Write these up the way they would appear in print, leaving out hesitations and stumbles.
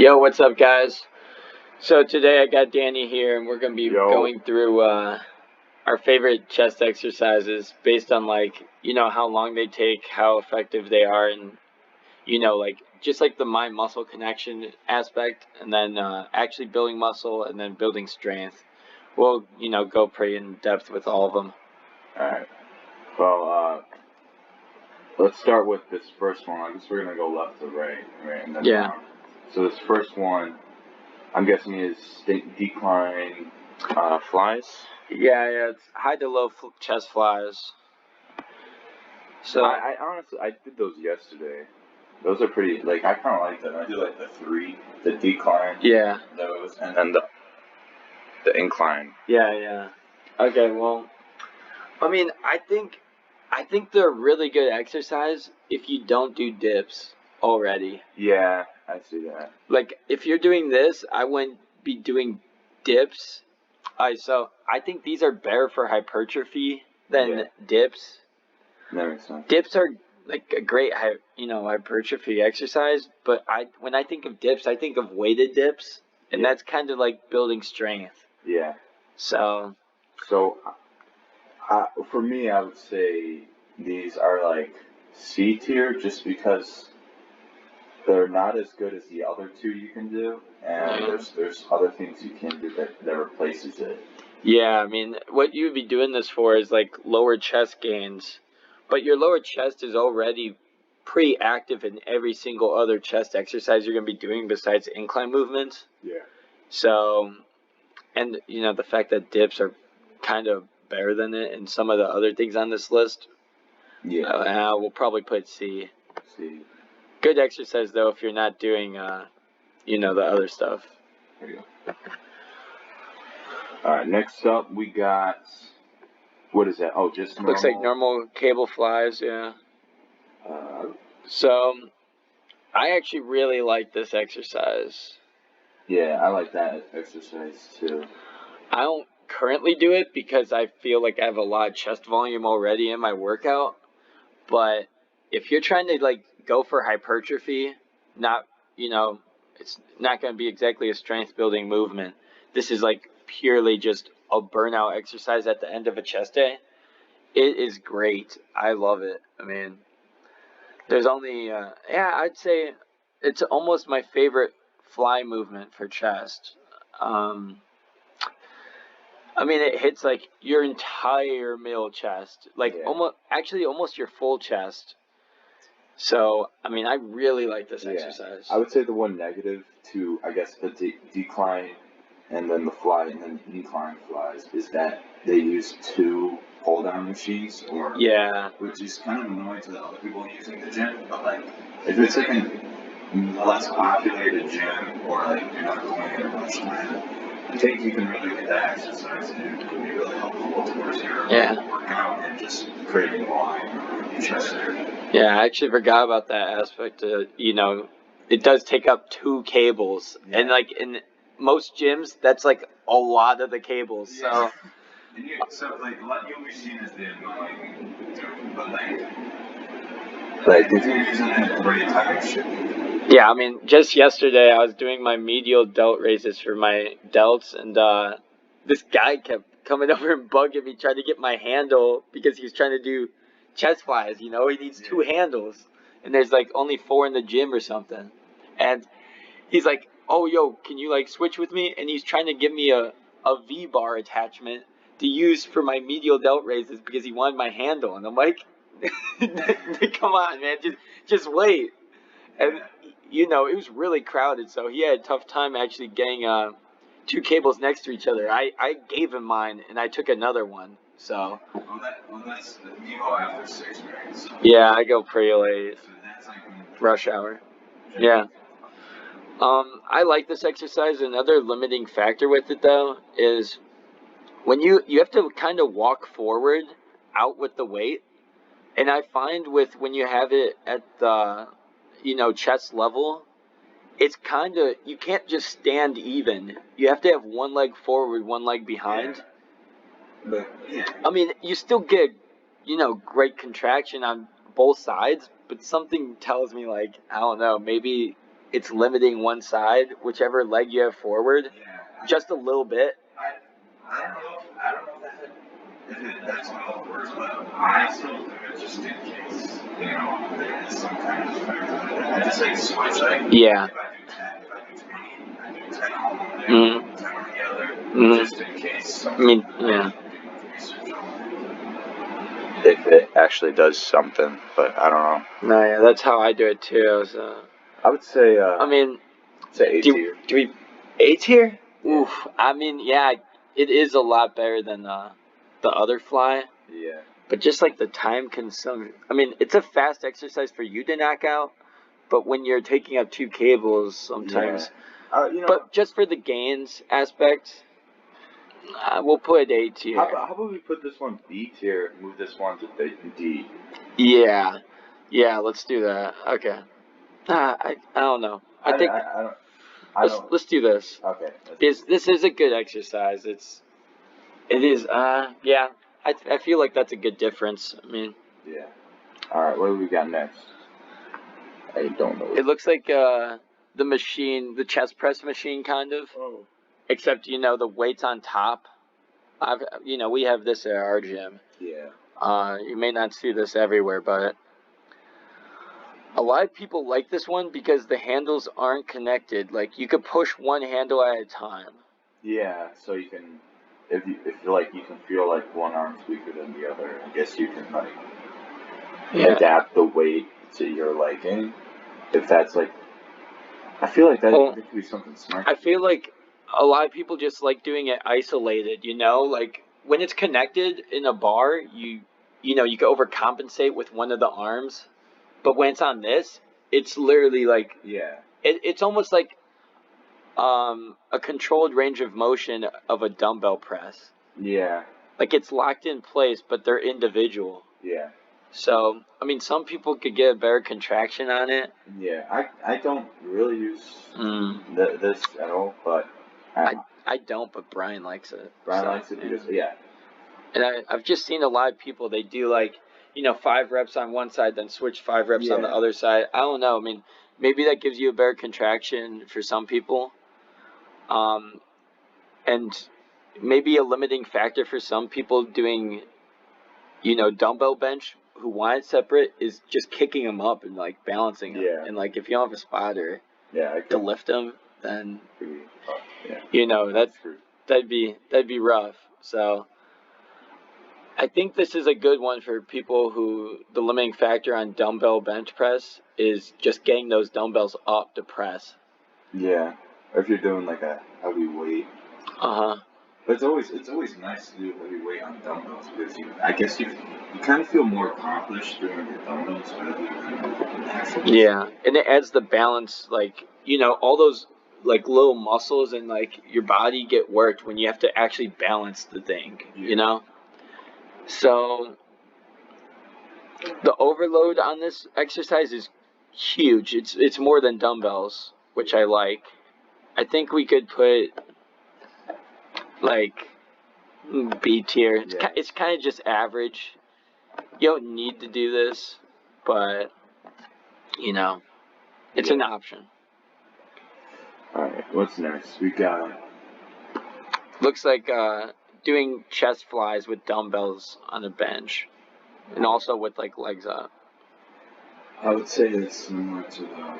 Yo, what's up, guys? So today I got Danny here, and we're gonna be Yo. going through our favorite chest exercises based on how long they take, how effective they are, and just like the mind muscle connection aspect, and then actually building muscle and then building strength. We'll go pretty in depth with all of them. Alright. Well, let's start with this first one. I guess we're gonna go left to right, and then Yeah. down. So this first one, I'm guessing is decline flies. Yeah, it's high to low chest flies. So I honestly did those yesterday. Those are pretty. I kind of like them. I do like the three, the decline. yeah. Those, and then the incline. Yeah. Okay, well, I mean, I think they're really good exercise if you don't do dips already. Yeah, I see that. Like if you're doing this, I wouldn't be doing dips. So I think these are better for hypertrophy than dips. That makes sense. Dips are like a great hypertrophy exercise, but when I think of dips, I think of weighted dips, and that's kind of like building strength. Yeah. So for me, I would say these are like C tier just because they're not as good as the other two you can do, and there's other things you can do that replaces it. Yeah, I mean, what you would be doing this for is like lower chest gains, but your lower chest is already pretty active in every single other chest exercise you're going to be doing besides incline movements. Yeah. So, and the fact that dips are kind of better than it and some of the other things on this list, we'll probably put C. C. Good exercise though if you're not doing, the other stuff. There you go. All right, next up we got, what is that? Oh, just normal. Looks like normal cable flies, yeah. So, I actually really like this exercise. Yeah, I like that exercise too. I don't currently do it because I feel like I have a lot of chest volume already in my workout. But if you're trying to go for hypertrophy, it's not going to be exactly a strength building movement. This is purely just a burnout exercise at the end of a chest day. It is great. I love it. I mean, there's only, I'd say it's almost my favorite fly movement for chest. I mean, it hits your entire middle chest, almost your full chest. So, I mean, I really like this exercise. I would say the one negative to, I guess, the decline and then the fly and then incline flies is that they use two pull down machines, which is kind of annoying to the other people using the gym. But if it's a less populated gym or you're not going in much time, I think you can really get that exercise and it would be really helpful towards your workout and just creating line in your chest area. Yeah, I actually forgot about that aspect. It does take up two cables, and in most gyms, that's a lot of the cables. So. What you'll be seen as the annoying dude, but if you're using it the right time, it should be. Yeah, I mean, just yesterday I was doing my medial delt raises for my delts, and this guy kept coming over and bugging me, trying to get my handle because he was trying to do chest flies. He needs two handles, and there's only 4 in the gym or something. And he's like, "Oh, yo, can you switch with me?" And he's trying to give me a V-bar attachment to use for my medial delt raises because he wanted my handle, and I'm like, "Come on, man, just wait." And it was really crowded, so he had a tough time actually getting two cables next to each other. I gave him mine, and I took another one. So. That's you go after 6, right? So, yeah, I go pretty late. So that's rush hour. Yeah. I like this exercise. Another limiting factor with it though is when you have to kind of walk forward out with the weight, and I find when you have it at the chest level, it's kind of, you can't just stand even. You have to have one leg forward, one leg behind. But I mean, you still get great contraction on both sides, but something tells me I don't know, maybe it's limiting one side, whichever leg you have forward, just a little bit. I don't know if that's how it works, but I still think it's just in case, there is some kind of effect on it. I just like switch, like, yeah. If I do 10, I do 10 on one leg, 10 on the other, just in case. I mean, yeah. If it actually does something, but I don't know. No, yeah, that's how I do it too. So I would say. I mean, say A tier. Do we A tier? Oof. I mean, yeah, it is a lot better than the other fly. Yeah. But just like the time consumption. I mean, it's a fast exercise for you to knock out, but when you're taking up 2 cables, sometimes. Yeah. But just for the gains aspect, we'll put it A tier. How about we put this one B tier, move this one to D? Yeah. Yeah, let's do that. Okay. I don't know. I think let's do this. Okay. This is a good exercise. It is. Yeah. I feel like that's a good difference. I mean. Yeah. All right. What do we got next? I don't know. It looks like the machine, the chest press machine, kind of. Oh. Except the weight's on top. We have this at our gym. Yeah. You may not see this everywhere, but a lot of people like this one because the handles aren't connected. Like, you could push one handle at a time. Yeah, so you can, if you can feel like one arm's weaker than the other, I guess you can adapt the weight to your liking. If that's I feel like that could be something smart. I feel like a lot of people just like doing it isolated. Like when it's connected in a bar, you can overcompensate with one of the arms. But when it's on this, it's literally like it's almost like a controlled range of motion of a dumbbell press. Yeah. Like it's locked in place, but they're individual. Yeah. So I mean, some people could get a better contraction on it. Yeah, I don't really use this at all, but I don't, but Brian likes it. Brian likes it because And I've just seen a lot of people. They do 5 reps on one side, then switch 5 reps on the other side. I don't know. I mean, maybe that gives you a better contraction for some people. And maybe a limiting factor for some people doing, dumbbell bench who want it separate is just kicking them up and balancing them. Yeah. And if you don't have a spotter to lift them, then that'd be rough. So I think this is a good one for people who the limiting factor on dumbbell bench press is just getting those dumbbells up to press. Yeah. Or if you're doing a heavy weight. But it's always nice to do heavy weight on dumbbells because I guess you kind of feel more accomplished doing the dumbbells rather than Yeah, and it adds the balance, all those little muscles and your body get worked when you have to actually balance the thing, So the overload on this exercise is huge. It's more than dumbbells, which I like. I think we could put B tier. It's kind of just average. You don't need to do this, but it's an option. Alright, what's next? We got looks like doing chest flies with dumbbells on a bench, and also with legs up. I would say it's similar to the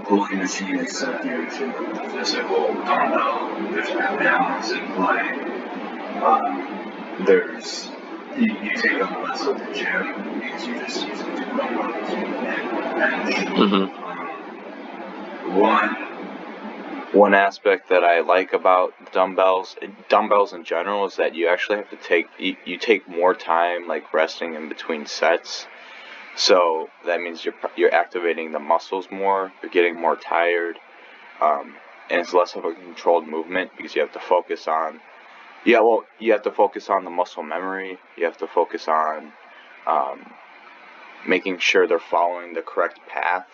bulking machine, except you're using the physical dumbbell. There's no balance in play. You take up less of the gym because you're just using 2 dumbbells and bench. One aspect that I like about dumbbells in general, is that you actually have to take more time resting in between sets. So that means you're activating the muscles more, you're getting more tired, and it's less of a controlled movement because you have to focus on the muscle memory. You have to focus on making sure they're following the correct path.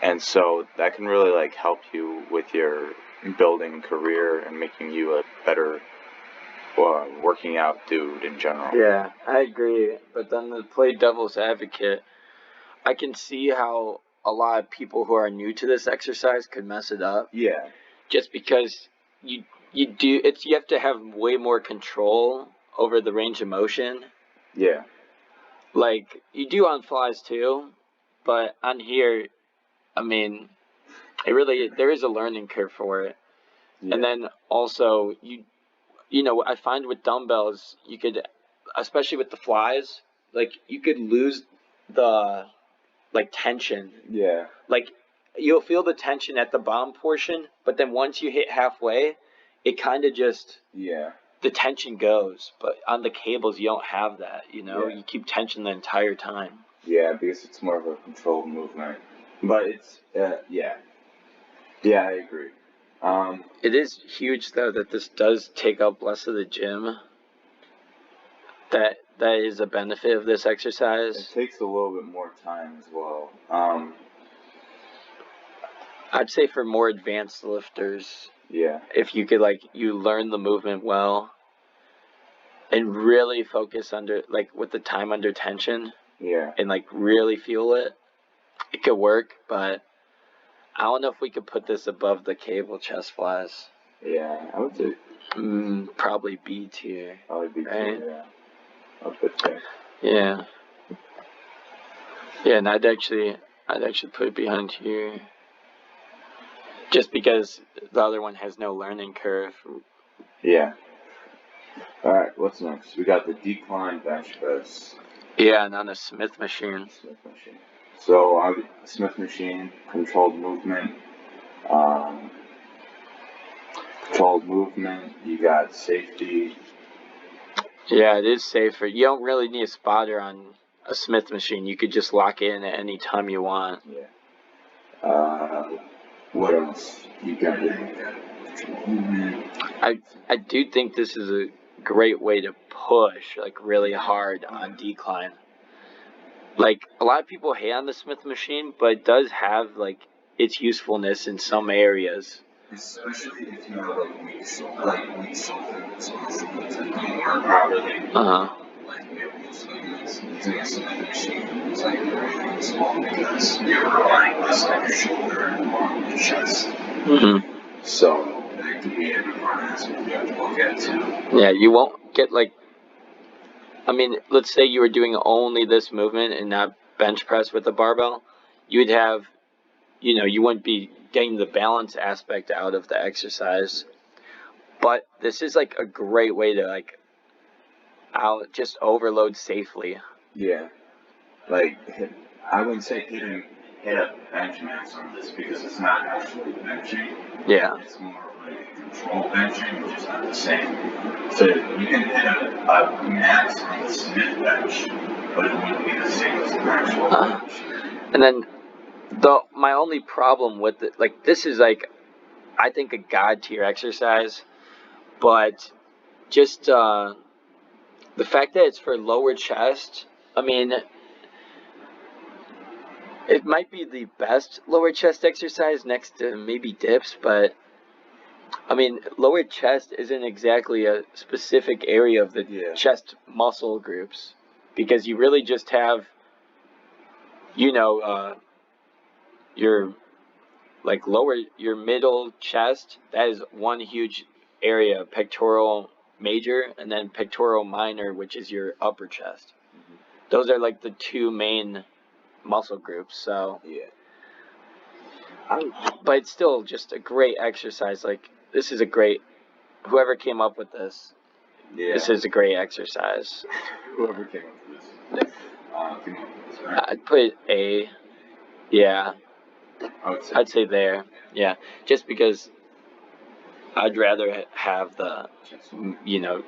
And so that can really help you with your building career and making you a better working out dude in general. Yeah, I agree. But then to play devil's advocate, I can see how a lot of people who are new to this exercise could mess it up. Yeah. Just because you have to have way more control over the range of motion. Yeah. Like you do on flies too, but on here, I mean, there is a learning curve for it. Yeah. And then also I find with dumbbells you could, especially with the flies, like you could lose the tension. Yeah. Like you'll feel the tension at the bottom portion, but then once you hit halfway, it kind of just the tension goes. But on the cables, you don't have that. You keep tension the entire time. Yeah, because it's more of a controlled movement. But it's I agree. It is huge though that this does take up less of the gym. That is a benefit of this exercise. It takes a little bit more time as well. I'd say for more advanced lifters. Yeah. If you could you learn the movement well and really focus with the time under tension. Yeah. And really feel it. It could work, but I don't know if we could put this above the cable chest flies. Yeah, I would say probably B tier. Probably B tier, right? Yeah. I'll put that. Yeah. Yeah, and I'd actually put it behind here. Just because the other one has no learning curve. Yeah. Alright, what's next? We got the decline bench press. Yeah, and on a Smith machine. So, Smith machine, controlled movement. You got safety. Yeah, it is safer. You don't really need a spotter on a Smith machine. You could just lock it in at any time you want. Yeah. What else? You got it. I do think this is a great way to push really hard on decline. A lot of people hate on the Smith machine, but it does have its usefulness in some areas. Especially if you have weak shoulders, so it's don't work properly. Using a Smith machine is very useful because you're relying less on your shoulder and more on your chest. Mm-hmm. So that could be an important aspect you have to look at too. Yeah, you won't get let's say you were doing only this movement and not bench press with the barbell, you would have, you wouldn't be getting the balance aspect out of the exercise. But this is a great way to just overload safely. Yeah. I wouldn't say hit a bench max on this because it's not actually benching. Yeah. It's more control benching, which is not the same. So you can hit a max on the Smith bench, but it wouldn't be the same as an actual bench. And then my only problem with it, this is I think a god tier exercise, but just the fact that it's for lower chest, it might be the best lower chest exercise next to maybe dips, but lower chest isn't exactly a specific area of the chest muscle groups, because you really just have, your your middle chest. That is one huge area, pectoral major, and then pectoral minor, which is your upper chest. Mm-hmm. Those are the two main muscle groups. So yeah. But it's still just a great exercise. This is a great, whoever came up with this. Yeah. This is a great exercise. Whoever came up with this. Right? I'd put A. Yeah. I'd say there. Yeah. Just because I'd rather have the,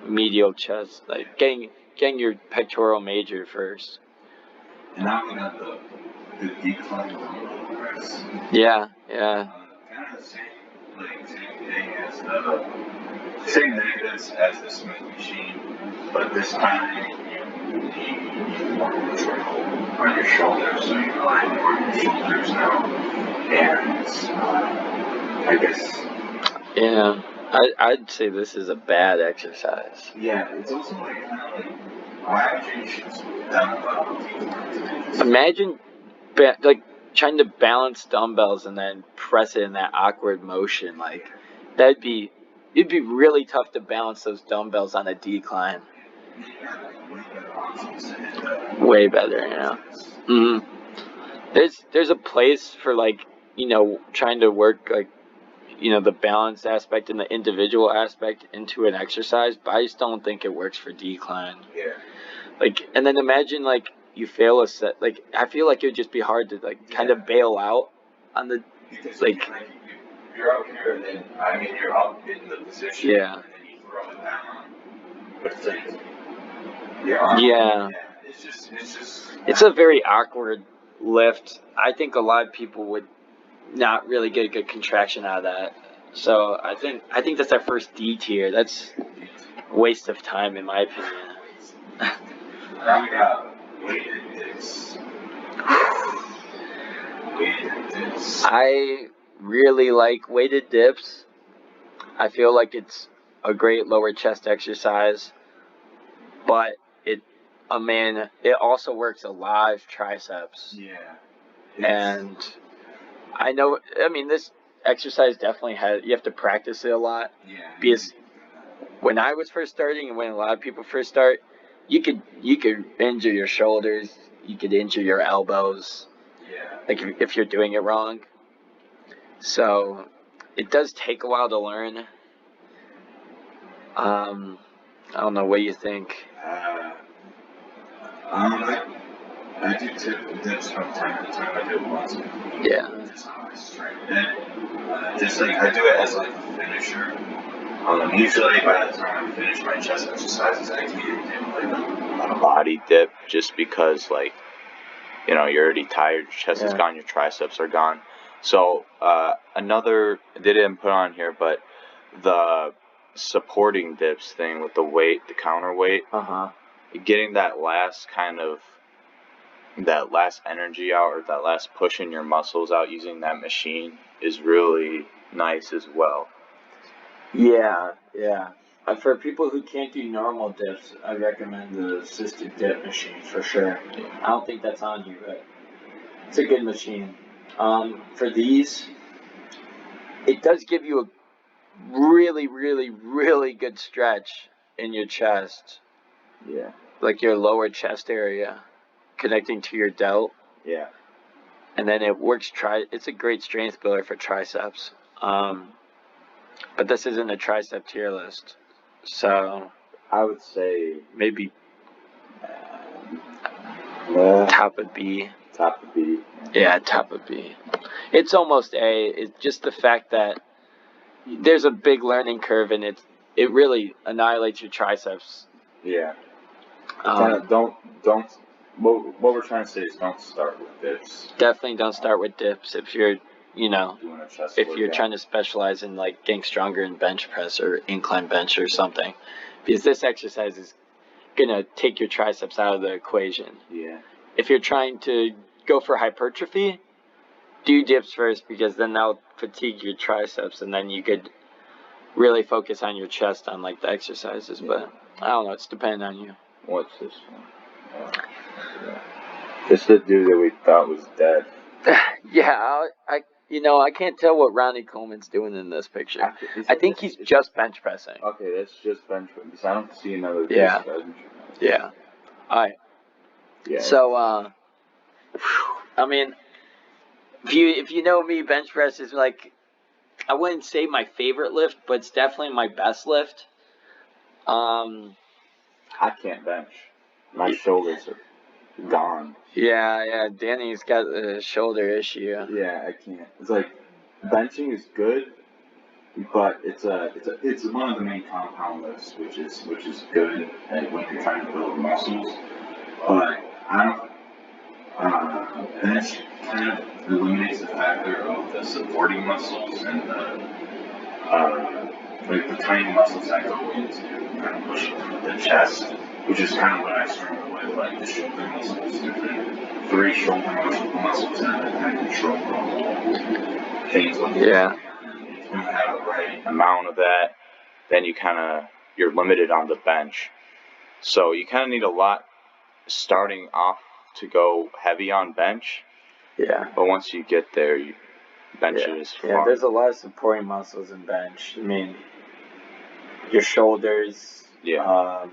medial chest, getting your pectoral major first. And now we got the decline dumbbell press. Yeah, yeah. Kind of the same thing as the Smith machine, but this time you need more control on your shoulders, so you rely more on your shoulders now. And I guess. Yeah, I'd say this is a bad exercise. Yeah, it's also why would you choose dumbbell decline? Imagine, trying to balance dumbbells and then press it in that awkward motion, like it'd be really tough to balance those dumbbells on a decline. Way better, yeah. There's a place for, like, trying to work, like, the balance aspect and the individual aspect into an exercise, but I just don't think it works for decline. Yeah. Like, and then imagine, like, you fail a set. Like, I feel like it would just be hard to, like, kind of bail out on the, because like, you're up here, and then, I mean, you're up in the position, yeah. And then you throw it down. But it's like, yeah. It's a very awkward lift. I think a lot of people would not really get a good contraction out of that. So I think that's our first D tier. That's a waste of time, in my opinion. Now we got weighted dips. I really like weighted dips. I feel like it's a great lower chest exercise, but it also works a lot of triceps. Yeah. And I know, I mean, this exercise definitely you have to practice it a lot. Yeah. Because when I was first starting, and when a lot of people first start, you could injure your shoulders, you could injure your elbows. Yeah. Like, if you're doing it wrong. So it does take a while to learn. I don't know, what do you think? I do dips from time to time. I do it once. Yeah. Just on my strength. Just like I do it as like a finisher. Usually by the time I finish my chest exercises, I can do like a body dip, just because, like, you're already tired, your chest is gone, your triceps are gone. So another, they didn't put on here, but the supporting dips thing with the weight, the counterweight, getting that last energy out, or that last push in your muscles out using that machine is really nice as well. Yeah. For people who can't do normal dips, I recommend the assisted dip machine for sure. I don't think that's on you, but it's a good machine. For these, it does give you a really, really, really good stretch in your chest. Yeah. Like your lower chest area, connecting to your delt. Yeah. And then it works. It's a great strength builder for triceps. But this isn't a tricep tier list, so I would say maybe top of B. Top of B. Yeah, top of B. It's almost A. It's just the fact that there's a big learning curve, and it really annihilates your triceps. Yeah. Don't. What we're trying to say is don't start with dips. Definitely don't start with dips if you're, trying to specialize in, like, getting stronger in bench press or incline bench or something, because this exercise is gonna take your triceps out of the equation. Yeah. If you're trying to go for hypertrophy, do dips first, because then that'll fatigue your triceps, and then you could really focus on your chest on, like, the exercises. Yeah. But I don't know, it's dependent on you. What's this one? This is the dude that we thought was dead. Yeah, I can't tell what Ronnie Coleman's doing in this picture. I think he's just bench pressing. Okay, that's just bench pressing, because I don't see another bench pressing. Yeah. All right. Yeah. So, I mean, if you know me, bench press is, like, I wouldn't say my favorite lift, but it's definitely my best lift. I can't bench. My shoulders are gone. Yeah, Danny's got a shoulder issue. Yeah, I can't. It's like, benching is good, but it's one of the main compound lifts, which is good when you're trying to build muscles. But bench kind of eliminates the factor of the supporting muscles and the tiny muscles that go into kind of pushing the chest, which is kind of what I struggle with, like the shoulder muscles, different 3 shoulder muscles that kind of control things like that. If you don't have the right amount of that, then you're limited on the bench. So you kind of need a lot starting off to go heavy on bench, Yeah. But once you get there, benching is fun. Yeah, there's a lot of supporting muscles in bench. I mean, your shoulders, your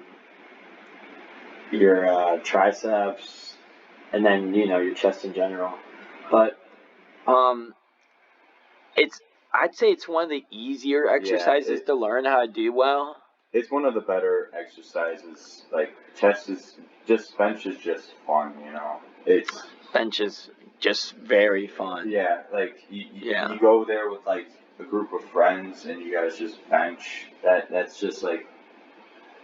triceps, and then, your chest in general. But I'd say it's one of the easier exercises to learn how to do well. It's one of the better exercises. Like bench is just fun, Bench is just very fun. Yeah, like you go there with like a group of friends and you guys just bench. That's just like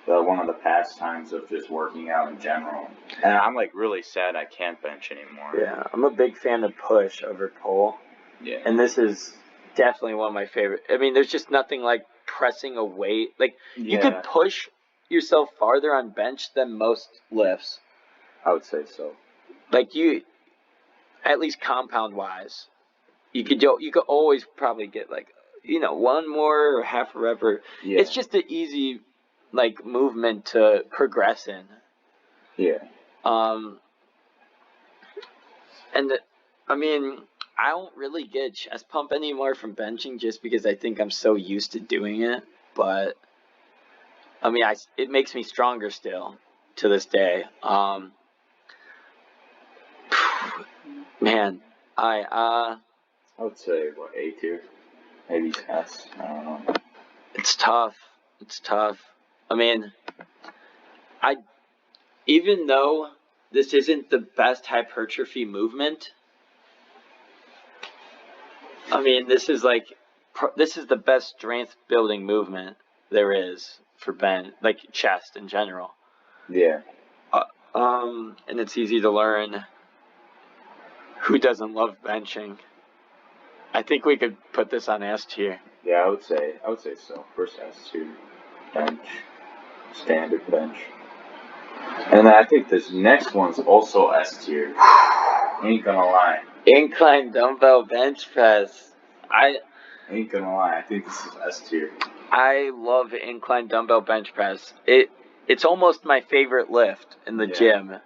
one of the pastimes of just working out in general. And I'm like really sad I can't bench anymore. Yeah, I'm a big fan of push over pull. Yeah. And this is definitely one of my favorite. I mean, there's just nothing like pressing a weight. Like, you could push yourself farther on bench than most lifts. I would say so. Like, at least compound wise, you could always probably get like, one more or half a rep. Yeah. It's just an easy like movement to progress in. Yeah. And I mean, I don't really get a chest pump anymore from benching just because I think I'm so used to doing it. But I mean, it makes me stronger still to this day. Man, I would say A tier, maybe S. I don't know. It's tough. I mean, even though this isn't the best hypertrophy movement, I mean, this is the best strength building movement there is for like chest in general. Yeah. And it's easy to learn. Who doesn't love benching? I think we could put this on S tier. Yeah, I would say so. First S tier, bench, standard bench. And I think this next one's also S tier. Ain't gonna lie. Incline dumbbell bench press. Ain't gonna lie. I think this is S tier. I love incline dumbbell bench press. It's almost my favorite lift in the gym.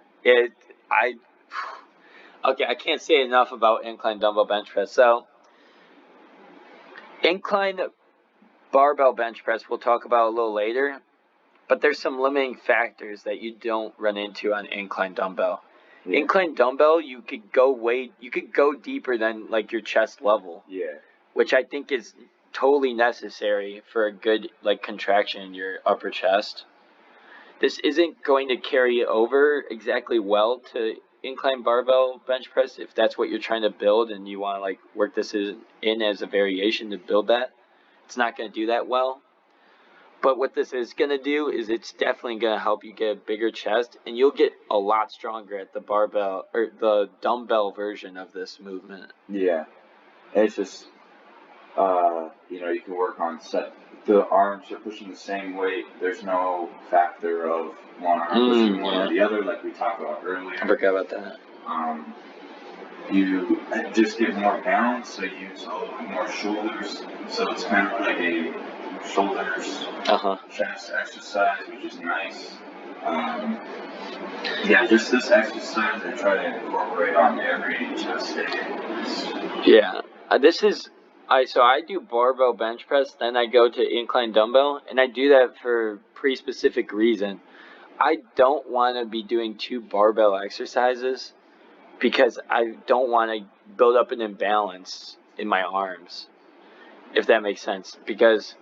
Okay, I can't say enough about incline dumbbell bench press. So, incline barbell bench press we'll talk about a little later, but there's some limiting factors that you don't run into on incline dumbbell. Yeah. Incline dumbbell, you could go deeper than like your chest level. Yeah. Which I think is totally necessary for a good like contraction in your upper chest. This isn't going to carry over exactly well to incline barbell bench press if that's what you're trying to build and you want to like work this in as a variation to build that. It's not going to do that well. But what this is going to do is it's definitely going to help you get a bigger chest, and you'll get a lot stronger at the barbell or the dumbbell version of this movement. Yeah. And it's just, you can work on the arms are pushing the same weight. There's no factor of one arm pushing more than the other, like we talked about earlier. I forgot about that. You just get more balance, so you use a little bit more shoulders. So it's kind of like a shoulders chest exercise, which is nice. Just this exercise I try to incorporate on every chest day. Yeah, so I do barbell bench press, then I go to incline dumbbell, and I do that for a pretty specific reason. I don't want to be doing two barbell exercises because I don't want to build up an imbalance in my arms, if that makes sense. Because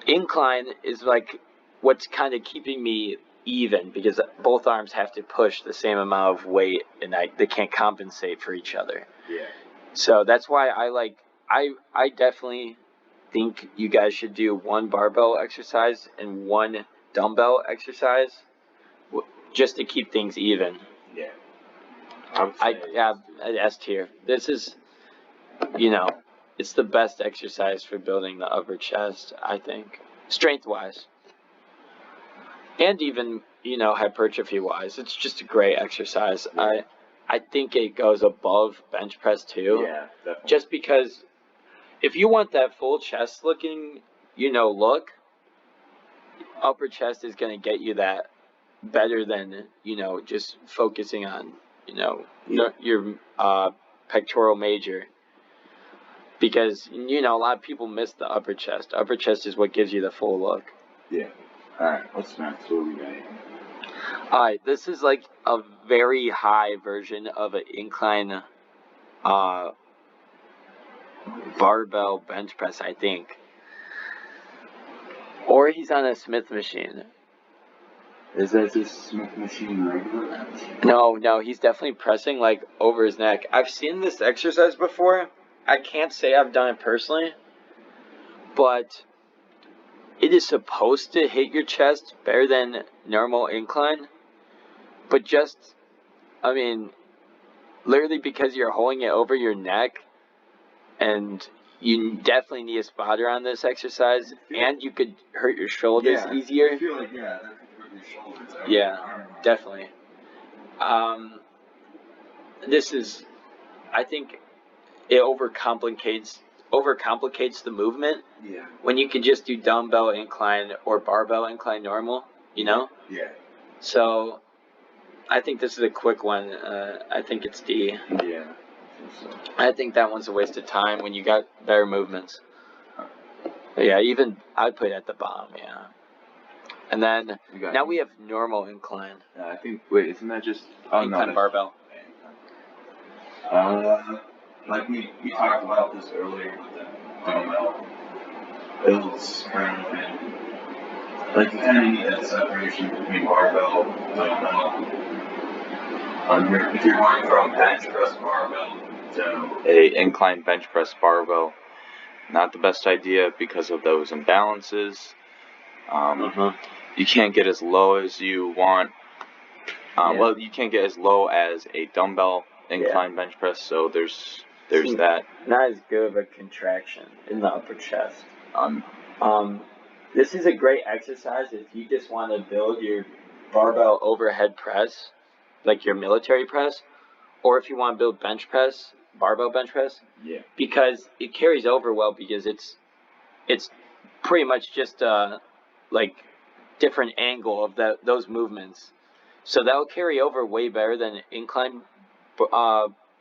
incline is like what's kind of keeping me even, because both arms have to push the same amount of weight and they can't compensate for each other. Yeah. So that's why I definitely think you guys should do one barbell exercise and one dumbbell exercise just to keep things even. Yeah. S tier. This is, it's the best exercise for building the upper chest, I think, strength-wise. And even, hypertrophy-wise. It's just a great exercise. Yeah. I think it goes above bench press too. Yeah, definitely. Just because if you want that full chest looking, look, upper chest is going to get you that better than, just focusing on, your pectoral major. Because, you know, a lot of people miss the upper chest. Upper chest is what gives you the full look. Yeah. Alright, what's next? What we got? Alright, this is like a very high version of an incline barbell bench press, I think. Or he's on a Smith machine. Is that just Smith machine regular? No, he's definitely pressing like over his neck. I've seen this exercise before. I can't say I've done it personally, but it is supposed to hit your chest better than normal incline. But just, I mean, literally because you're holding it over your neck, and you definitely need a spotter on this exercise, and you could hurt your shoulders easier. I feel like, that could hurt your shoulders. Yeah, definitely. This is, I think, it overcomplicates the movement. Yeah. When you could just do dumbbell incline or barbell incline normal, you know? Yeah. So, I think this is a quick one. I think it's D. Yeah. I think that one's a waste of time when you got better movements. Yeah, even I'd put it at the bottom, yeah. And then, now we have normal incline. I think, wait, isn't that just... incline barbell. Like we talked about this earlier with the dumbbell builds kind of thing. Like you kind of need that separation between barbell and dumbbell. If you're going from bench press barbell to a incline bench press barbell, not the best idea because of those imbalances. You can't get as low as you want. Well, you can't get as low as a dumbbell incline bench press, so there's that. Not as good of a contraction in the upper chest. This is a great exercise if you just want to build your barbell overhead press, like your military press, or if you want to build bench press, barbell bench press. Yeah. Because it carries over well because it's pretty much just like different angle of those movements. So that will carry over way better than incline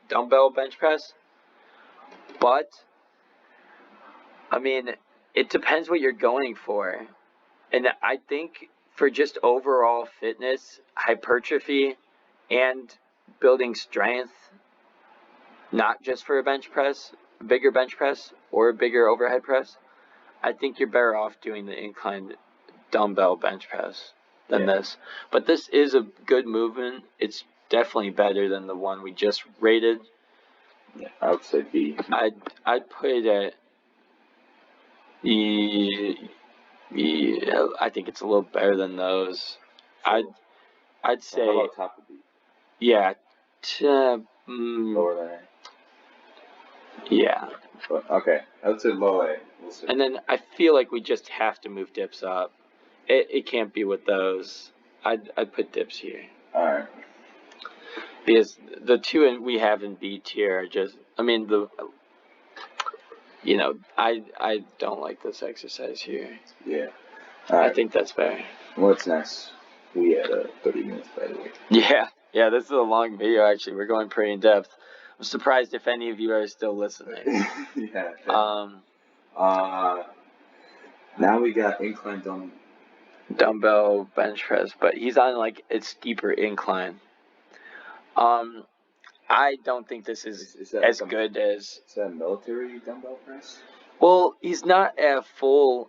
dumbbell bench press. But, I mean, it depends what you're going for. And I think for just overall fitness, hypertrophy, and building strength, not just for a bench press, a bigger bench press, or a bigger overhead press, I think you're better off doing the inclined dumbbell bench press than this. But this is a good movement. It's definitely better than the one we just rated. Yeah, I would say B. I'd put it at E. I think it's a little better than those. I'd say. How about top of B? Yeah. Lower than A. Yeah. But, okay, I would say low A. We'll see. And then I feel like we just have to move dips up. It can't be with those. I'd put dips here. All right. Because the two we have in B tier are just, I mean, I don't like this exercise here. Yeah. All right. I think that's better. What's next? We had 30 minutes, by the way. Yeah, this is a long video, actually. We're going pretty in depth. I'm surprised if any of you are still listening. Yeah. Now we got incline dumbbell bench press, but he's on like a steeper incline. I don't think this is as good as... Is that military dumbbell press? Well, he's not at full,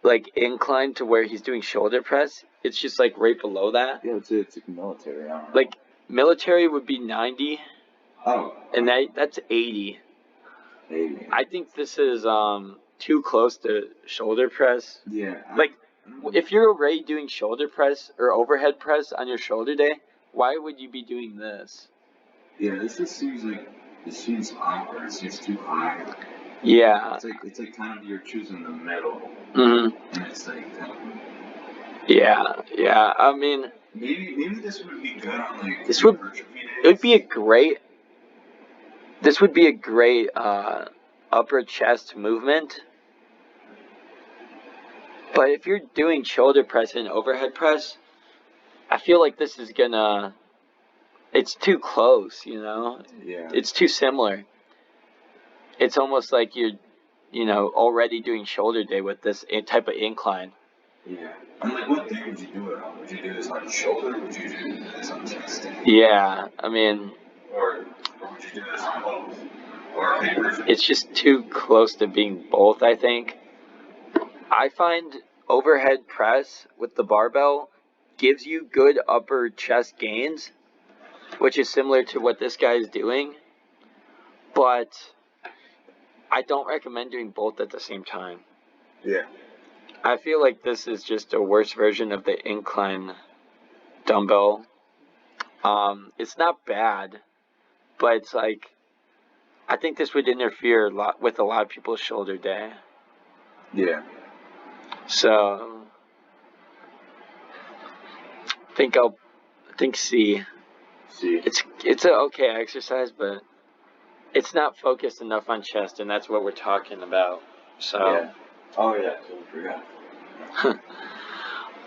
like, incline to where he's doing shoulder press. It's just, like, right below that. Yeah, it's like military. I don't know. Like, military would be 90. Oh. And that's 80. 80. I think this is too close to shoulder press. Yeah. Like, if you're already doing shoulder press or overhead press on your shoulder day, why would you be doing this? Yeah, this just seems awkward. It seems too high. Yeah. It's like kind of you're choosing the middle. Mm-hmm. And it's like. Yeah. I mean. Maybe this would be good on like. This would be a great. This would be a great upper chest movement. But if you're doing shoulder press and overhead press, I feel like this is gonna it's too close, you know? Yeah. It's too similar. It's almost like you're, already doing shoulder day with this type of incline. Yeah. I'm like, what day would you do it on? Would you do this on shoulder? Would you do this on chest? Yeah, I mean... Or would you do this on both? Or it's just too close to being both, I think. I find overhead press with the barbell gives you good upper chest gains, which is similar to what this guy is doing, but I don't recommend doing both at the same time. Yeah. I feel like this is just a worse version of the incline dumbbell. It's not bad, but it's like, I think this would interfere with a lot of people's shoulder day. Yeah. So, I think C. C. It's an okay exercise, but it's not focused enough on chest, and that's what we're talking about. So. Yeah. Oh yeah, so I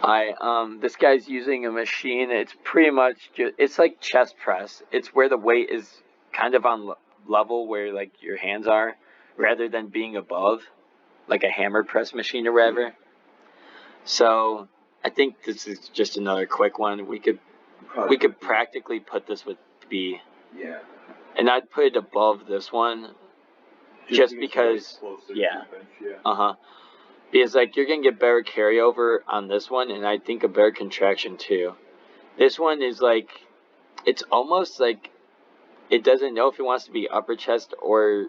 forgot. This guy's using a machine. It's pretty much it's like chest press. It's where the weight is kind of on level where like your hands are, rather than being above, like a hammer press machine or whatever. So I think this is just another quick one. We could practically put this with B. Yeah. And I'd put it above this one, just because. Yeah. Because like you're gonna get better carryover on this one, and I think a better contraction too. This one is like, it's almost like it doesn't know if it wants to be upper chest or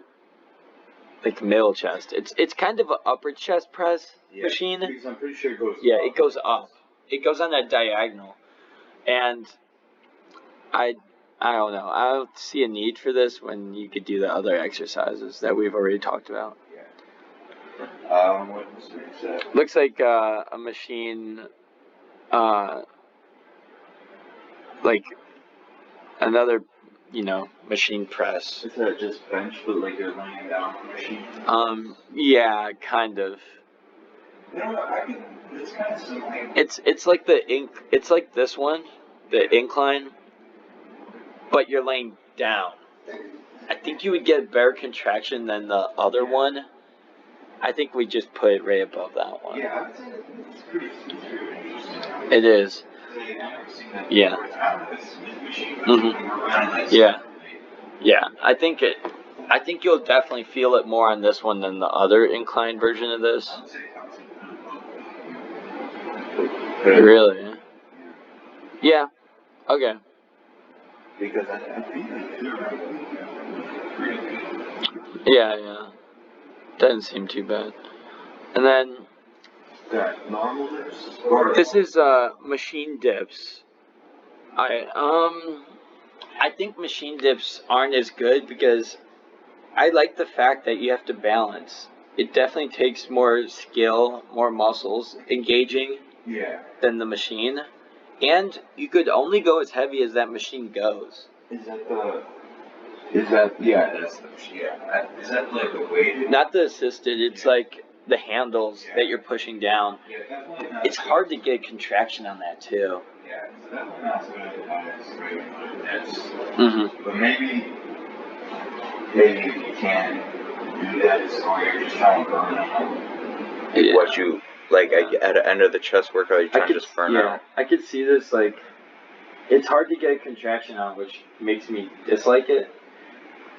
like middle chest. It's kind of an upper chest press machine. Because I'm pretty sure it goes. Yeah, it goes up. It goes on that diagonal, and I don't know. I don't see a need for this when you could do the other exercises that we've already talked about. What was it? Looks like a machine, like another, machine press. Is that just bench, but like you're laying down on the machine? Yeah, kind of. You know what? It's kind of similar. It's like it's like this one, the incline, but you're laying down. I think you would get better contraction than the other one. I think we just put it right above that one. Yeah, I would say it's pretty interesting. It is. Yeah. Yeah. Yeah. I think you'll definitely feel it more on this one than the other inclined version of this. Really? Yeah. Okay. Because I think yeah. Doesn't seem too bad. And then normal dips? This is machine dips. I think machine dips aren't as good because I like the fact that you have to balance. It definitely takes more skill, more muscles engaging than the machine. And you could only go as heavy as that machine goes. Is that like the weighted? Not the assisted, it's like the handles that you're pushing down. It's hard to get contraction on that too. Yeah, so definitely not so as But maybe you can do that as long as you're just trying to burn out. Yeah. What you like at the end of the chest workout, you're trying to just burn out. I could see this like it's hard to get a contraction on, which makes me dislike it.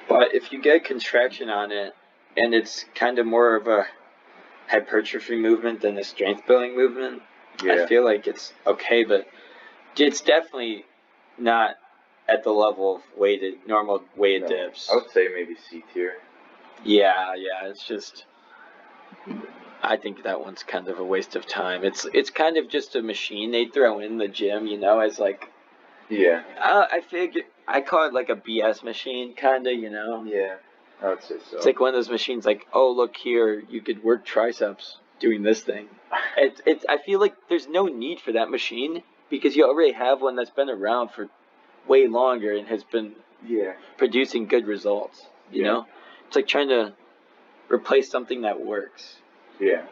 But if you get a contraction on it, and it's kind of more of a hypertrophy movement than a strength building movement, I feel like it's okay, but it's definitely not at the level of normal weighted dips. I would say maybe C tier. Yeah, it's just, I think that one's kind of a waste of time. It's kind of just a machine they throw in the gym, as like. Yeah. I call it like a BS machine, kind of, Yeah, I would say so. It's like one of those machines like, oh, look here, you could work triceps doing this thing. I feel like there's no need for that machine because you already have one that's been around for way longer and has been producing good results, you know? It's like trying to replace something that works. Yeah.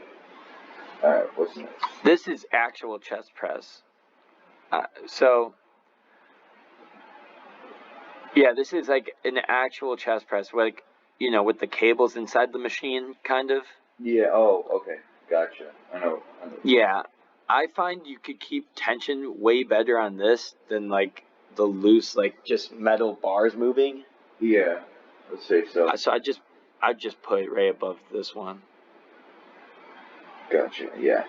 Alright, what's next? This is actual chest press. So... Yeah, this is like an actual chest press, like, you know, with the cables inside the machine, kind of. Yeah, oh, okay. Gotcha. I know. Yeah, I find you could keep tension way better on this than like the loose, like just metal bars moving. Yeah, let's say so. So I'd just put it right above this one. Gotcha. Yeah,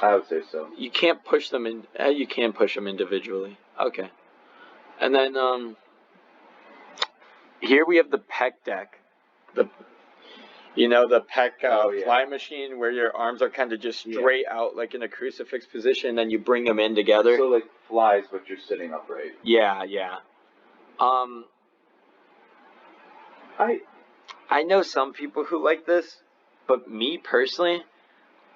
I would say so. You can't push them in. You can push them individually. Okay. And then here we have the pec deck. The the pec fly machine where your arms are kind of just straight out like in a crucifix position, and then you bring them in together. So like flies, but you're sitting upright. Yeah, yeah. I know some people who like this, but me personally,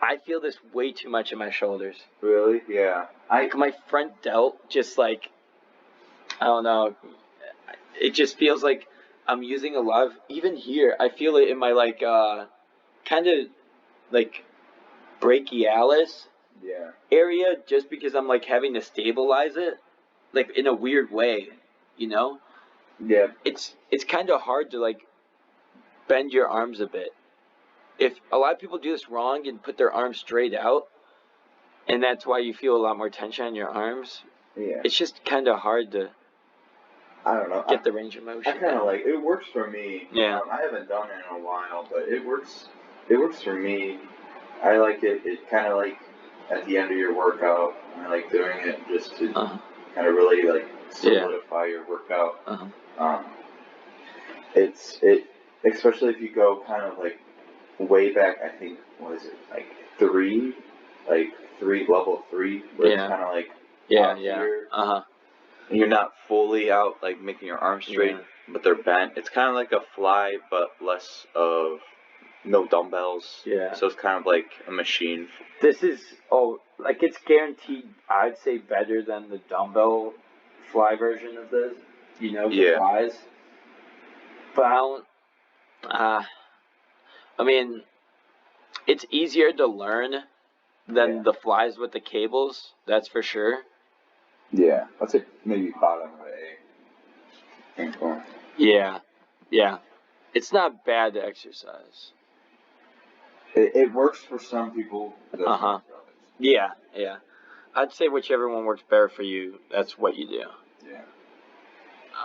I feel this way too much in my shoulders. Really? Yeah. Like my front delt just like, I don't know, it just feels like I'm using a lot of, even here, I feel it in my like, kind of like brachialis area just because I'm like having to stabilize it, like in a weird way, you know? Yeah. It's kind of hard to like bend your arms a bit. If a lot of people do this wrong and put their arms straight out, and that's why you feel a lot more tension on your arms. Yeah. It's just kind of hard to. I don't know. Get the range of motion. I kind of like it. Works for me. Yeah. I haven't done it in a while, but it works. It works for me. I like it. It kind of like at the end of your workout. I like doing it just to kind of really like solidify your workout. It's especially if you go kind of like way back. I think what is it like level 3, where it's kind of like here. And you're not fully out, like making your arms straight, but they're bent. It's kind of like a fly, but less of no dumbbells. Yeah. So it's kind of like a machine. This is like it's guaranteed. I'd say better than the dumbbell fly version of this. You know, the flies. But I don't. I mean, it's easier to learn than the flies with the cables. That's for sure. Yeah, I'd say maybe bottom of A. Yeah, yeah. It's not bad exercise. It works for some people. Yeah, yeah. I'd say whichever one works better for you, that's what you do. Yeah.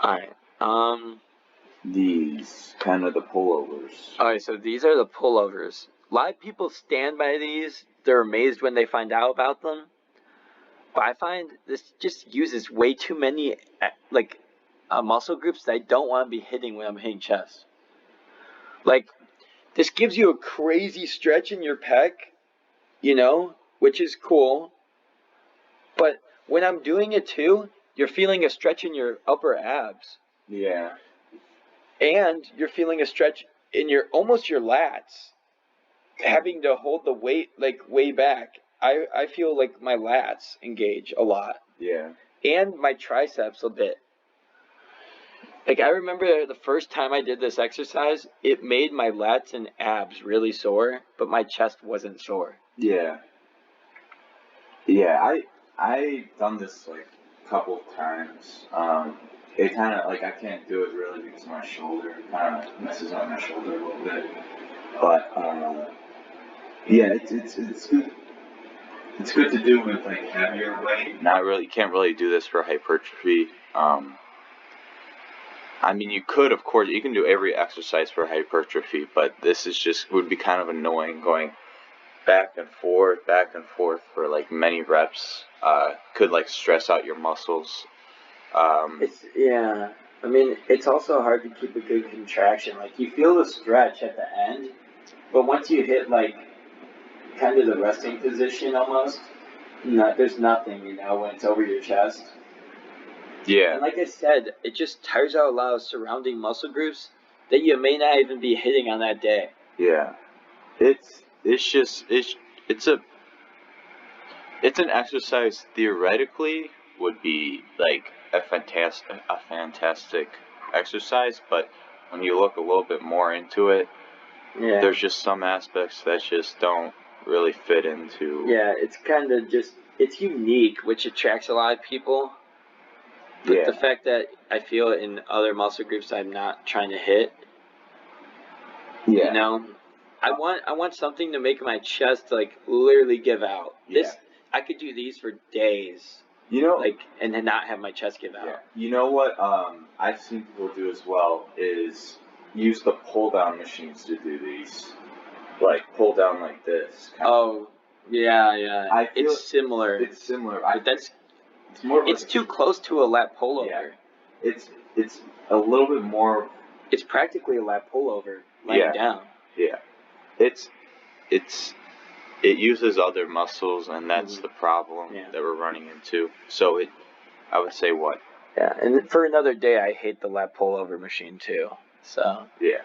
Alright, these, kind of the pullovers. Alright, so these are the pullovers. A lot of people stand by these. They're amazed when they find out about them. But I find this just uses way too many, like, muscle groups that I don't want to be hitting when I'm hitting chest. Like, this gives you a crazy stretch in your pec, you know, which is cool. But when I'm doing it too, you're feeling a stretch in your upper abs. Yeah. And you're feeling a stretch in almost your lats. Having to hold the weight, like, way back. I feel like my lats engage a lot. Yeah. And my triceps a bit. Like, I remember the first time I did this exercise, it made my lats and abs really sore, but my chest wasn't sore. Yeah. Yeah, I done this, like, a couple of times. It kind of, like, I can't do it really because of my shoulder. It kind of messes up my shoulder a little bit. But, yeah, it's good. It's good to do with like heavier weight. Not really. You can't really do this for hypertrophy. I mean, you could, of course, you can do every exercise for hypertrophy, but this is just would be kind of annoying going back and forth for like many reps. Could like stress out your muscles. I mean, it's also hard to keep a good contraction. Like you feel the stretch at the end, but once you hit like kind of the resting position almost, there's nothing, you know, when it's over your chest. Yeah. And like I said, it just tires out a lot of surrounding muscle groups that you may not even be hitting on that day. Yeah. It's an exercise theoretically would be like a fantastic exercise, but when you look a little bit more into it, there's just some aspects that just don't really fit into. Yeah, it's kind of just, it's unique, which attracts a lot of people. But the fact that I feel in other muscle groups I'm not trying to hit, you know, I want something to make my chest like literally give out. This I could do these for days. You know, like, and then not have my chest give out. You know what? I've seen people do as well is use the pull down machines to do these, like pull down like this. Oh, yeah. It's similar. It's similar. But it's more. It's too close to a lat pullover. Yeah. It's a little bit more. It's practically a lat pullover laying down. Yeah. It uses other muscles, and that's the problem that we're running into. So I would say what? Yeah, and for another day, I hate the lat pullover machine too. So yeah,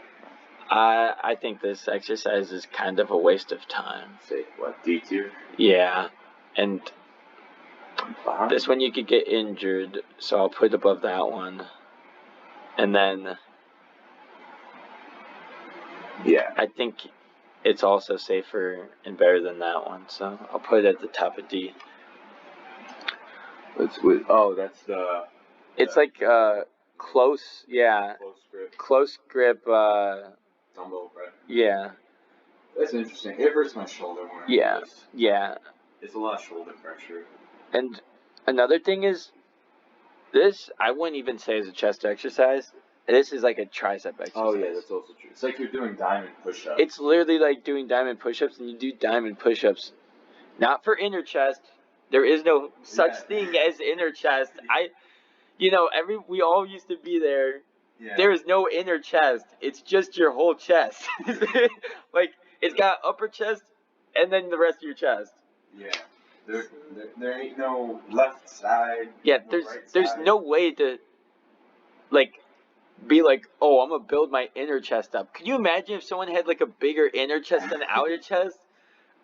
I think this exercise is kind of a waste of time. Say what? D tier? Yeah, and this one you could get injured, so I'll put above that one, and then I think it's also safer and better than that one, so I'll put it at the top of D. That's the. It's like close, Close grip. Dumbbell press. Yeah. That's interesting. It hurts my shoulder more. Yeah. It's a lot of shoulder pressure. And another thing is, this I wouldn't even say is a chest exercise. This is like a tricep exercise. Oh yeah, that's also true. It's like you're doing diamond push-ups. It's literally like doing diamond push-ups, and you do diamond push-ups, not for inner chest. There is no such thing as inner chest. We all used to be there. Yeah. There is no inner chest. It's just your whole chest. Like, it's got upper chest and then the rest of your chest. Yeah. There ain't no left side. Yeah, there's no way to, like, be like, oh, I'm going to build my inner chest up. Can you imagine if someone had, like, a bigger inner chest than outer chest?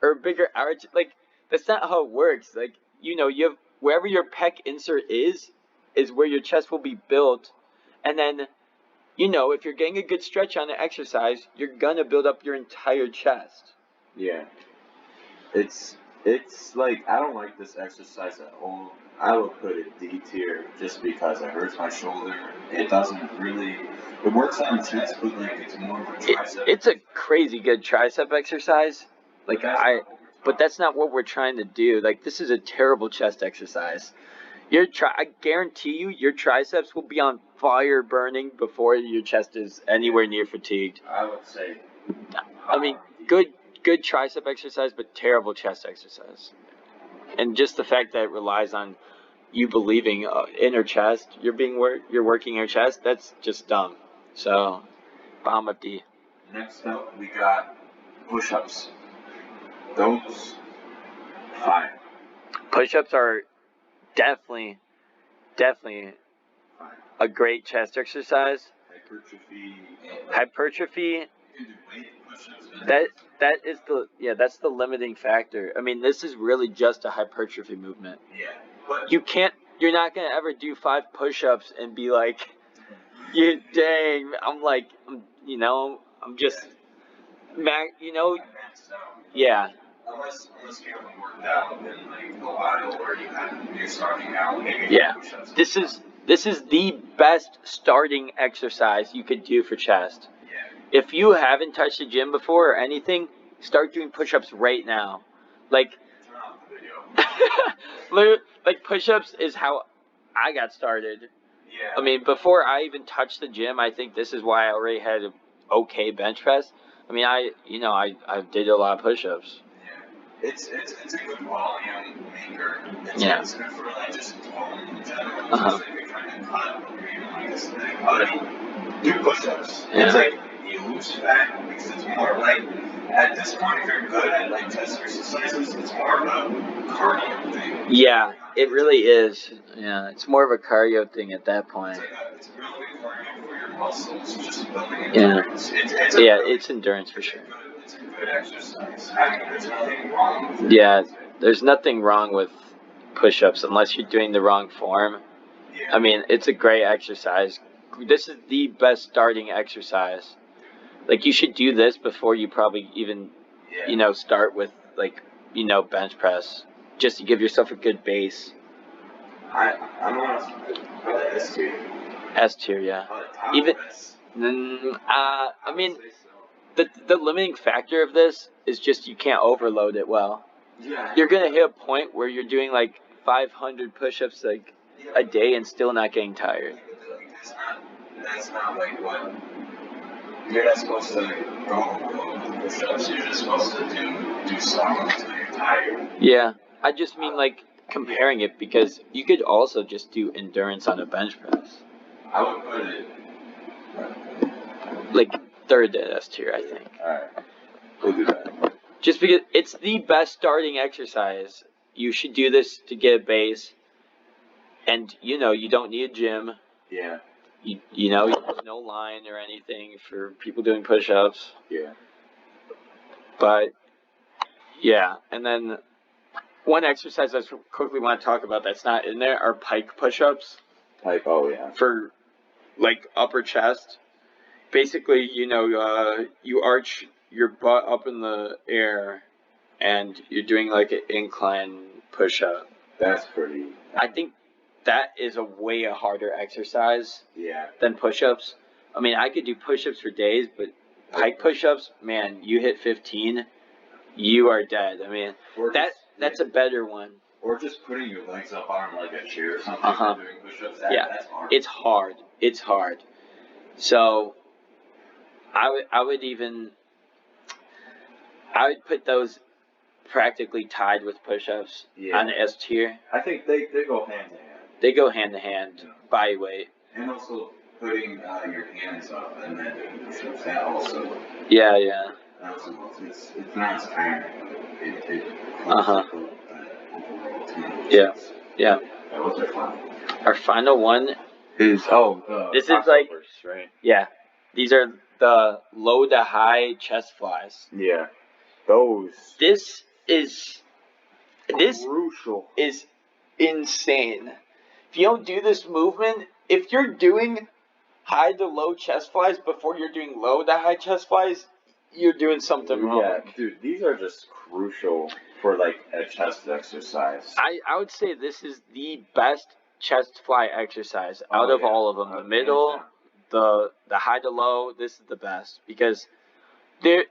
Or a bigger outer chest? Like, that's not how it works. Like, you have, wherever your pec insert is where your chest will be built. And then, if you're getting a good stretch on the exercise, you're going to build up your entire chest. Yeah. It's like, I don't like this exercise at all. I would put it D tier just because it hurts my shoulder. It works on the chest, but like it's more of a tricep. It's a crazy good tricep exercise. But that's not what we're trying to do. Like, this is a terrible chest exercise. I guarantee you, your triceps will be on fire burning before your chest is anywhere near fatigued. I would say. I mean, good tricep exercise, but terrible chest exercise. And just the fact that it relies on you believing inner chest, you're working your chest, that's just dumb. So, bottom of D. Next up, we got push-ups. Those, fine. Push-ups are definitely a great chest exercise. Hypertrophy. That's the limiting factor. I mean, this is really just a hypertrophy movement. Yeah. You're not gonna ever do 5 push-ups and be like, I'm just, yeah. Unless you haven't worked out in like a while, or you're starting out, maybe. Yeah. This is the best starting exercise you could do for chest. Yeah. If you haven't touched the gym before or anything, start doing push-ups right now. Like, turn off the video. Like, push-ups is how I got started. Yeah. I mean, before I even touched the gym, I think this is why I already had an okay bench press. I mean, I did a lot of push-ups. It's a good volume maker. It's good for like just tone in general. Just if you're trying to cut or do push-ups. Yeah. It's like you lose fat because it's more like at this point if you're good at like chest exercises, it's more of a cardio thing. Yeah, it really is. Yeah, it's more of a cardio thing at that point. It's building cardio for your muscles, just building endurance. Yeah. It's endurance for sure. It's a good exercise. I mean, there's nothing wrong with it. Yeah, there's nothing wrong with push-ups unless you're doing the wrong form. Yeah. I mean, it's a great exercise. This is the best starting exercise. Like, you should do this before you probably even, start with, like, bench press, just to give yourself a good base. I'm honest. I like S tier. S tier, yeah. Even I mean, the limiting factor of this is just you can't overload it well. Yeah. You're gonna hit a point where you're doing like 500 push-ups like a day and still not getting tired. That's not like what you're not supposed to go push-ups. You're just supposed to do some until you're tired. Yeah, I just mean like comparing it because you could also just do endurance on a bench press. I would put it like third to S tier, I think. Alright, we'll do that. Just because it's the best starting exercise. You should do this to get a base. And, you know, you don't need a gym. Yeah. You know, there's no line or anything for people doing push-ups. Yeah. But, yeah. And then one exercise I quickly want to talk about that's not in there are pike push-ups. Pike, oh yeah. For, like, upper chest. Basically, you know, you arch your butt up in the air and you're doing, like, an incline push-up. That's pretty... I think that is a way harder exercise yeah. than push-ups. I mean, I could do push-ups for days, but pike push-ups, man, you hit 15, you are dead. I mean, that's a better one. Or just putting your legs up on like a chair or something and doing push-ups. That's hard. It's hard. It's hard. So I would put those practically tied with push-ups on the S tier. I think they go hand in hand. They go hand in hand, body weight. And also putting your hands up and then doing push-ups. That also. Yeah, yeah. That also it's not as tiring. Yeah, yeah. What's our final? Our final one is this is like right? Yeah, these are the low to high chest flies. Yeah, those. This is crucial. Is insane. If you don't do this movement, if you're doing high to low chest flies before you're doing low to high chest flies, you're doing something wrong. Yeah, dude, these are just crucial for like a chest exercise. I would say this is the best chest fly exercise out of all of them. The middle, the high to low, this is the best because I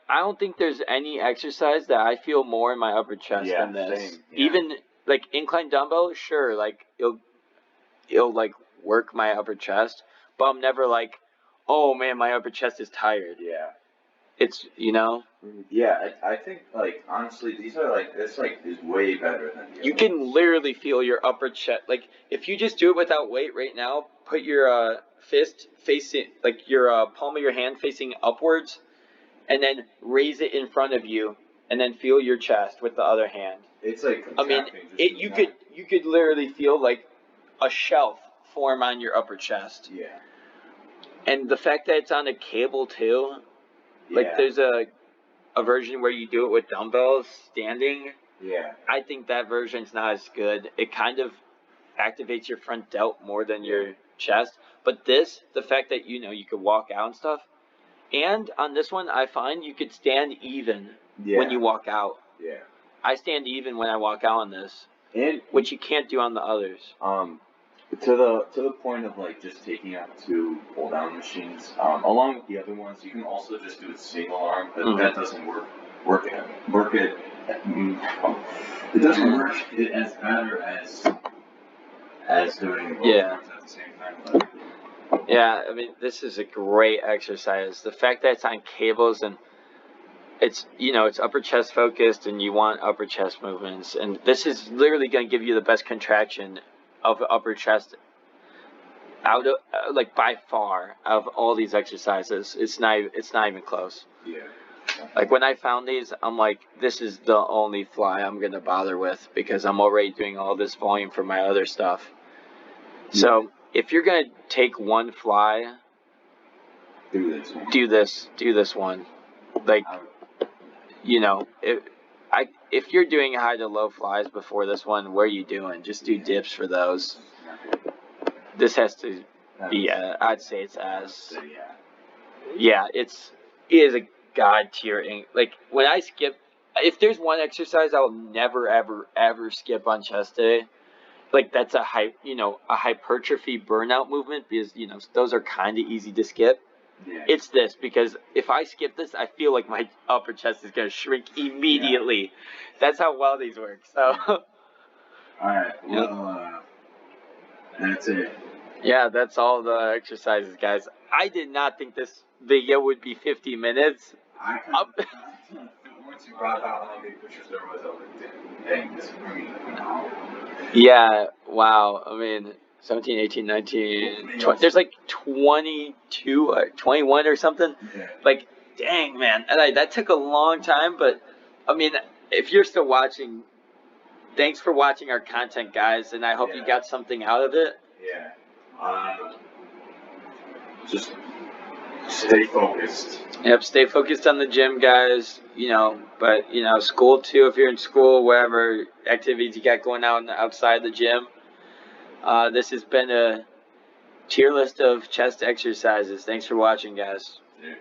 don't think there's any exercise that I feel more in my upper chest than this. Same. Yeah. Even like incline dumbbell, sure, like it'll like work my upper chest, but I'm never like, oh man, my upper chest is tired. Yeah. It's, you know? Yeah, I think, like, honestly, these are, like, this, like, is way better than the You can literally feel your upper chest. Like, if you just do it without weight right now, put your fist facing, like, your palm of your hand facing upwards, and then raise it in front of you, and then feel your chest with the other hand. It's, like, I mean, you could literally feel, like, a shelf form on your upper chest. Yeah. And the fact that it's on a cable, too... Like, there's a version where you do it with dumbbells standing. Yeah. I think that version's not as good. It kind of activates your front delt more than your chest. But this, the fact that, you know, you could walk out and stuff. And on this one, I find you could stand even when you walk out. Yeah. I stand even when I walk out on this. And which you can't do on the others. To the point of like just taking out 2 pull down machines, along with the other ones, you can also just do a single arm, but that doesn't work it. It doesn't work it as better as doing both at the same time. Yeah, I mean this is a great exercise. The fact that it's on cables and it's, you know, it's upper chest focused and you want upper chest movements, and this is literally going to give you the best contraction of upper chest out of like by far out of all these exercises. It's not even close. Yeah. Like when I found these, I'm like, this is the only fly I'm gonna bother with because I'm already doing all this volume for my other stuff. Yeah. So if you're gonna take one fly, do this one. Do this one. Like, you know, if you're doing high to low flies before this one, what are you doing? Just do dips for those. This has to be, I'd say it's as, it is a god tier. Like when I skip, if there's one exercise I will never ever skip on chest day, like that's a a hypertrophy burnout movement because those are kind of easy to skip. Yeah. It's this because if I skip this, I feel like my upper chest is gonna shrink immediately. Yeah. That's how well these work. So. All right. Well, that's it. Yeah, that's all the exercises, guys. I did not think this video would be 50 minutes. Once you brought out how many pictures there was, I was like, dang, this is pretty phenomenal. Yeah, wow. I mean, 17, 18, 19, 20, there's like 22 or 21 or something. Yeah. Like, dang, man. And that took a long time, but I mean, if you're still watching, thanks for watching our content, guys, and I hope you got something out of it. Yeah. Just stay focused. Yep, stay focused on the gym, guys. But school too. If you're in school, whatever activities you got going on outside the gym. This has been a tier list of chest exercises. Thanks for watching, guys. Yeah.